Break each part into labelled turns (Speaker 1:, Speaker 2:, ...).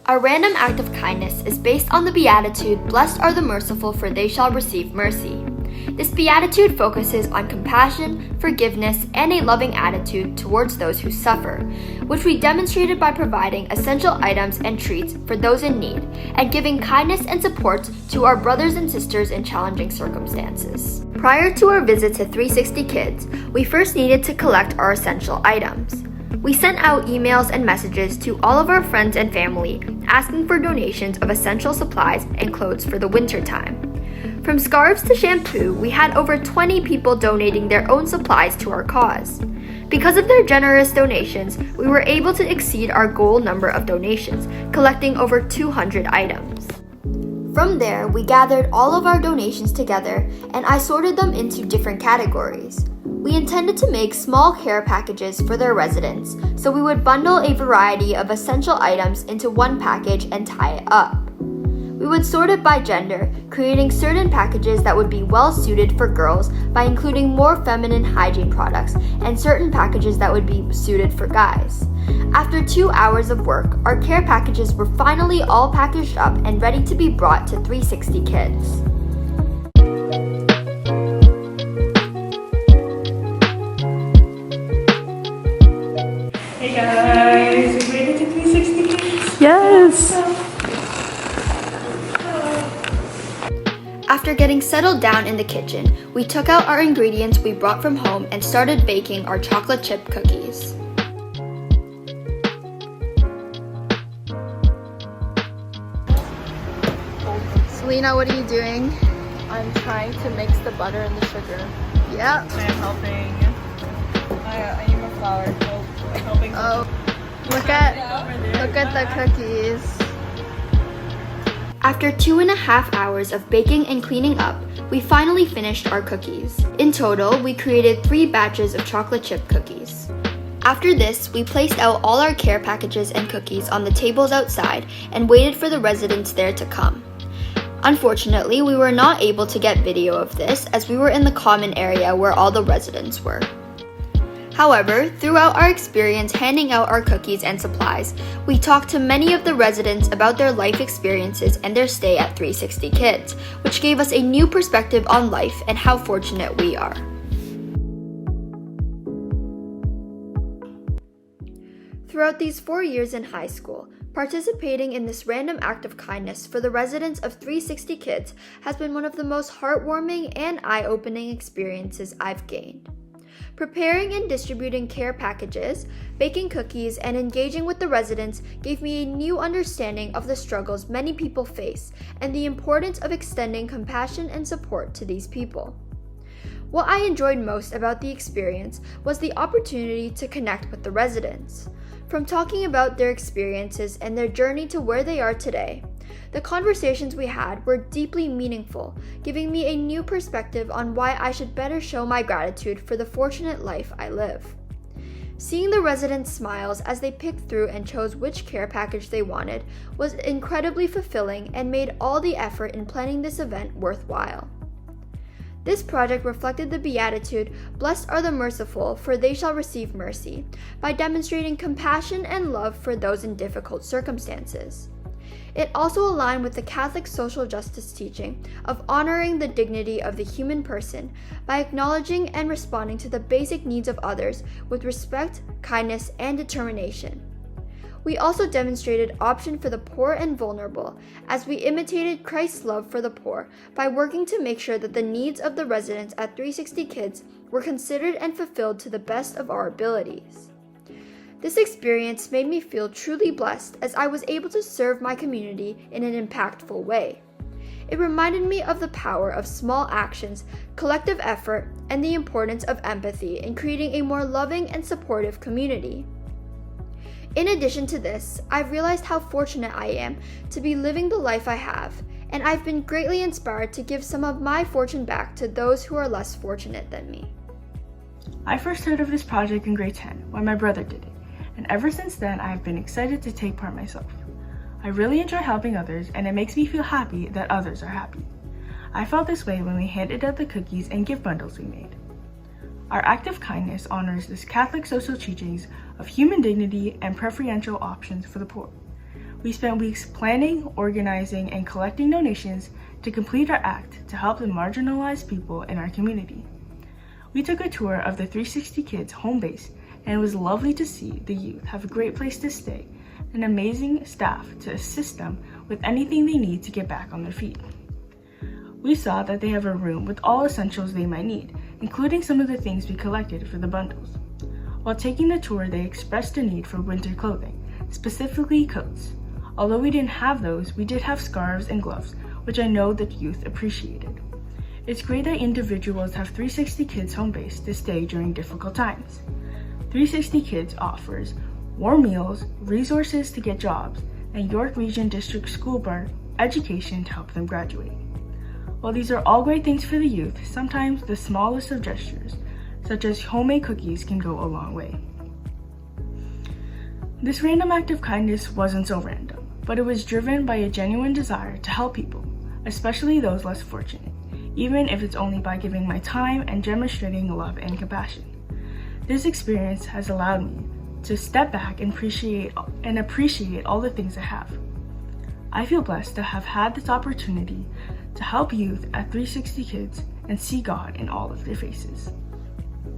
Speaker 1: Our random act of kindness is based on the beatitude, "Blessed are the merciful, for they shall receive mercy." This beatitude focuses on compassion, forgiveness, and a loving attitude towards those who suffer, which we demonstrated by providing essential items and treats for those in need, and giving kindness and support to our brothers and sisters in challenging circumstances. Prior to our visit to 360 Kids, we first needed to collect our essential items. We sent out emails and messages to all of our friends and family asking for donations of essential supplies and clothes for the winter time. From scarves to shampoo, we had over 20 people donating their own supplies to our cause. Because of their generous donations, we were able to exceed our goal number of donations, collecting over 200 items. From there, we gathered all of our donations together and I sorted them into different categories. We intended to make small care packages for their residents, so we would bundle a variety of essential items into one package and tie it up. We would sort it by gender, creating certain packages that would be well suited for girls by including more feminine hygiene products and certain packages that would be suited for guys. After 2 hours of work, our care packages were finally all packaged up and ready to be brought to 360 Kids.
Speaker 2: Hey guys, we made it to 360 Kids.
Speaker 3: Yes!
Speaker 1: After getting settled down in the kitchen, we took out our ingredients we brought from home and started baking our chocolate chip cookies.
Speaker 3: Selina, what are you doing?
Speaker 4: I'm trying to mix the butter and the sugar.
Speaker 3: Yeah.
Speaker 2: I'm helping. I need more flour, so I'm helping.
Speaker 3: Oh, look at the cookies.
Speaker 1: After 2.5 hours of baking and cleaning up, we finally finished our cookies. In total, we created 3 batches of chocolate chip cookies. After this, we placed out all our care packages and cookies on the tables outside and waited for the residents there to come. Unfortunately, we were not able to get video of this as we were in the common area where all the residents were. However, throughout our experience handing out our cookies and supplies, we talked to many of the residents about their life experiences and their stay at 360 Kids, which gave us a new perspective on life and how fortunate we are. Throughout these 4 years in high school, participating in this random act of kindness for the residents of 360 Kids has been one of the most heartwarming and eye-opening experiences I've gained. Preparing and distributing care packages, baking cookies, and engaging with the residents gave me a new understanding of the struggles many people face and the importance of extending compassion and support to these people. What I enjoyed most about the experience was the opportunity to connect with the residents. From talking about their experiences and their journey to where they are today, the conversations we had were deeply meaningful, giving me a new perspective on why I should better show my gratitude for the fortunate life I live. Seeing the residents' smiles as they picked through and chose which care package they wanted was incredibly fulfilling and made all the effort in planning this event worthwhile. This project reflected the beatitude, "Blessed are the merciful, for they shall receive mercy," by demonstrating compassion and love for those in difficult circumstances. It also aligned with the Catholic social justice teaching of honoring the dignity of the human person by acknowledging and responding to the basic needs of others with respect, kindness, and determination. We also demonstrated option for the poor and vulnerable as we imitated Christ's love for the poor by working to make sure that the needs of the residents at 360 Kids were considered and fulfilled to the best of our abilities. This experience made me feel truly blessed as I was able to serve my community in an impactful way. It reminded me of the power of small actions, collective effort, and the importance of empathy in creating a more loving and supportive community. In addition to this, I've realized how fortunate I am to be living the life I have, and I've been greatly inspired to give some of my fortune back to those who are less fortunate than me.
Speaker 2: I first heard of this project in grade 10 when my brother did it, and ever since then I have been excited to take part myself. I really enjoy helping others, and it makes me feel happy that others are happy. I felt this way when we handed out the cookies and gift bundles we made. Our act of kindness honors this Catholic social teachings of human dignity and preferential options for the poor. We spent weeks planning, organizing, and collecting donations to complete our act to help the marginalized people in our community. We took a tour of the 360 Kids home base, and it was lovely to see the youth have a great place to stay and amazing staff to assist them with anything they need to get back on their feet. We saw that they have a room with all essentials they might need, including some of the things we collected for the bundles. While taking the tour, they expressed a need for winter clothing, specifically coats. Although we didn't have those, we did have scarves and gloves, which I know that youth appreciated. It's great that individuals have 360 Kids home base to stay during difficult times. 360 Kids offers warm meals, resources to get jobs, and York Region District School Board education to help them graduate. While these are all great things for the youth, sometimes the smallest of gestures, such as homemade cookies, can go a long way. This random act of kindness wasn't so random, but it was driven by a genuine desire to help people, especially those less fortunate, even if it's only by giving my time and demonstrating love and compassion. This experience has allowed me to step back and appreciate all the things I have. I feel blessed to have had this opportunity to help youth at 360 Kids and see God in all of their faces.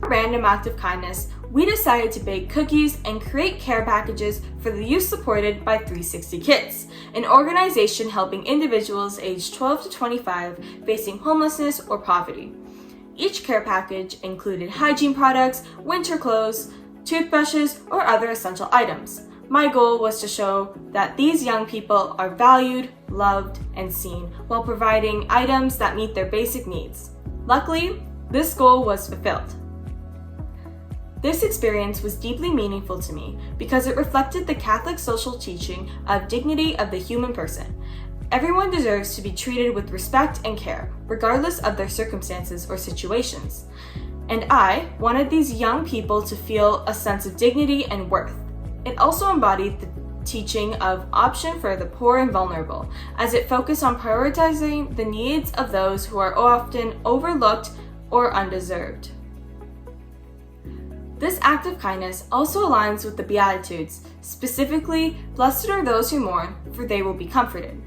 Speaker 5: Random act of kindness, we decided to bake cookies and create care packages for the youth supported by 360 Kids, an organization helping individuals aged 12 to 25 facing homelessness or poverty. Each care package included hygiene products, winter clothes, toothbrushes, or other essential items. My goal was to show that these young people are valued, loved, and seen while providing items that meet their basic needs. Luckily, this goal was fulfilled. This experience was deeply meaningful to me because it reflected the Catholic social teaching of dignity of the human person. Everyone deserves to be treated with respect and care, regardless of their circumstances or situations. And I wanted these young people to feel a sense of dignity and worth. It also embodied the teaching of option for the poor and vulnerable, as it focused on prioritizing the needs of those who are often overlooked or undeserved. This act of kindness also aligns with the Beatitudes, specifically, "Blessed are those who mourn, for they will be comforted."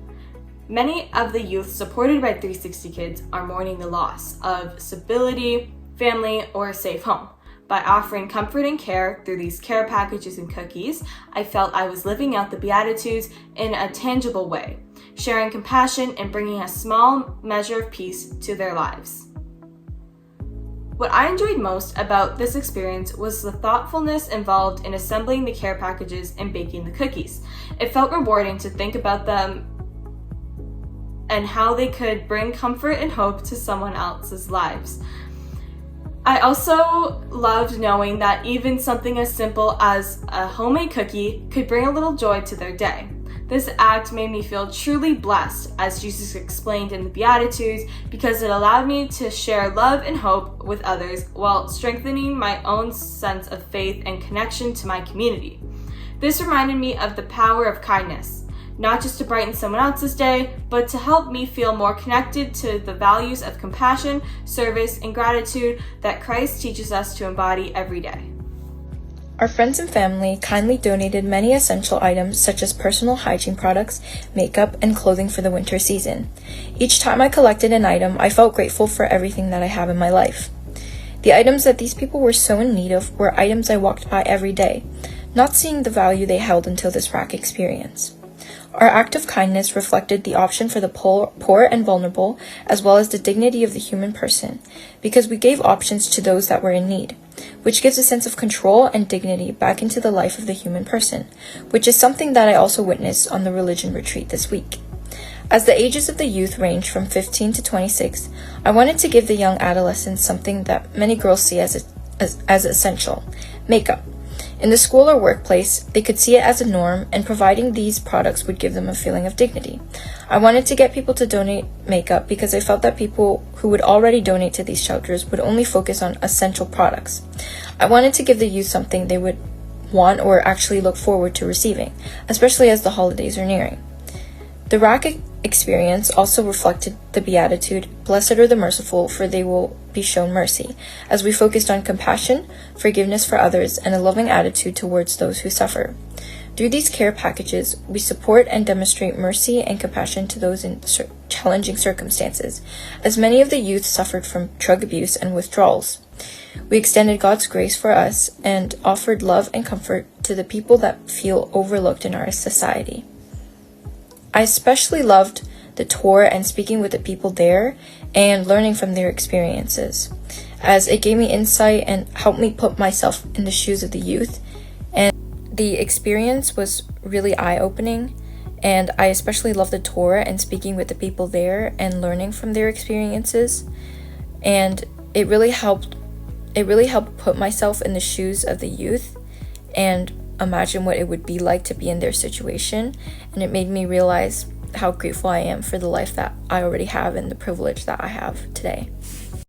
Speaker 5: Many of the youth supported by 360 Kids are mourning the loss of stability, family, or a safe home. By offering comfort and care through these care packages and cookies, I felt I was living out the Beatitudes in a tangible way, sharing compassion and bringing a small measure of peace to their lives. What I enjoyed most about this experience was the thoughtfulness involved in assembling the care packages and baking the cookies. It felt rewarding to think about them and how they could bring comfort and hope to someone else's lives. I also loved knowing that even something as simple as a homemade cookie could bring a little joy to their day. This act made me feel truly blessed, as Jesus explained in the Beatitudes, because it allowed me to share love and hope with others while strengthening my own sense of faith and connection to my community. This reminded me of the power of kindness, not just to brighten someone else's day, but to help me feel more connected to the values of compassion, service, and gratitude that Christ teaches us to embody every day.
Speaker 6: Our friends and family kindly donated many essential items such as personal hygiene products, makeup, and clothing for the winter season. Each time I collected an item, I felt grateful for everything that I have in my life. The items that these people were so in need of were items I walked by every day, not seeing the value they held until this RAC experience. Our act of kindness reflected the option for the poor and vulnerable, as well as the dignity of the human person, because we gave options to those that were in need, which gives a sense of control and dignity back into the life of the human person, which is something that I also witnessed on the religion retreat this week. As the ages of the youth range from 15 to 26, I wanted to give the young adolescents something that many girls see as essential: makeup. In the school or workplace, they could see it as a norm, and providing these products would give them a feeling of dignity. I wanted to get people to donate makeup because I felt that people who would already donate to these shelters would only focus on essential products. I wanted to give the youth something they would want or actually look forward to receiving, especially as the holidays are nearing. The RAC experience also reflected the Beatitude, "Blessed are the merciful, for they will be shown mercy," as we focused on compassion, forgiveness for others, and a loving attitude towards those who suffer. Through these care packages, we support and demonstrate mercy and compassion to those in challenging circumstances, as many of the youth suffered from drug abuse and withdrawals. We extended God's grace for us and offered love and comfort to the people that feel overlooked in our society. I especially loved the tour and speaking with the people there and learning from their experiences, as it gave me insight and helped me put myself in the shoes of the youth. And the experience was really eye-opening, and I especially loved the tour and speaking with the people there and learning from their experiences. And it really helped put myself in the shoes of the youth and imagine what it would be like to be in their situation. And it made me realize how grateful I am for the life that I already have and the privilege that I have today.